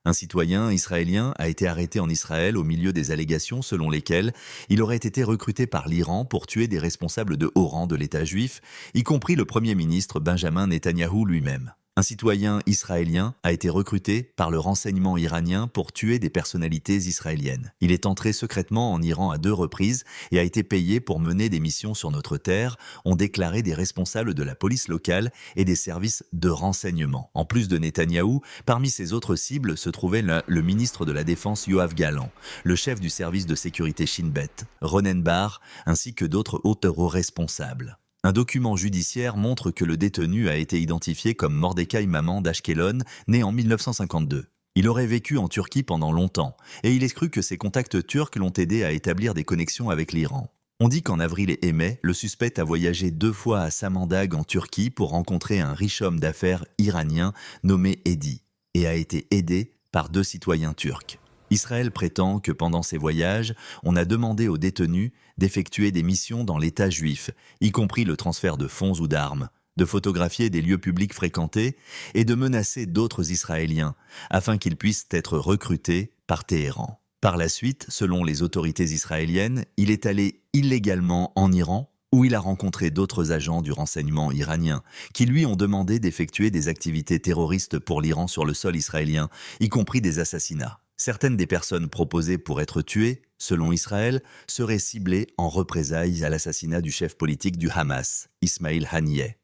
Un citoyen israélien a été arrêté en Israël au milieu des allégations selon lesquelles il aurait été recruté par l'Iran pour tuer des responsables de haut rang de l'État juif, y compris le Premier ministre Benjamin Netanyahou lui-même. Un citoyen israélien a été recruté par le renseignement iranien pour tuer des personnalités israéliennes. Il est entré secrètement en Iran à 2 reprises et a été payé pour mener des missions sur notre terre, ont déclaré des responsables de la police locale et des services de renseignement. En plus de Netanyahou, parmi ses autres cibles se trouvait le ministre de la Défense Yoav Gallant, le chef du service de sécurité Shin Bet, Ronen Bar, ainsi que d'autres hauts responsables. Un document judiciaire montre que le détenu a été identifié comme Mordecai Maman d'Ashkelon, né en 1952. Il aurait vécu en Turquie pendant longtemps, et il est cru que ses contacts turcs l'ont aidé à établir des connexions avec l'Iran. On dit qu'en avril et mai, le suspect a voyagé 2 fois à Samandag en Turquie pour rencontrer un riche homme d'affaires iranien nommé Edi, et a été aidé par 2 citoyens turcs. Israël prétend que pendant ces voyages, on a demandé aux détenus d'effectuer des missions dans l'État juif, y compris le transfert de fonds ou d'armes, de photographier des lieux publics fréquentés et de menacer d'autres Israéliens afin qu'ils puissent être recrutés par Téhéran. Par la suite, selon les autorités israéliennes, il est allé illégalement en Iran où il a rencontré d'autres agents du renseignement iranien qui lui ont demandé d'effectuer des activités terroristes pour l'Iran sur le sol israélien, y compris des assassinats. Certaines des personnes proposées pour être tuées, selon Israël, seraient ciblées en représailles à l'assassinat du chef politique du Hamas, Ismail Haniyeh.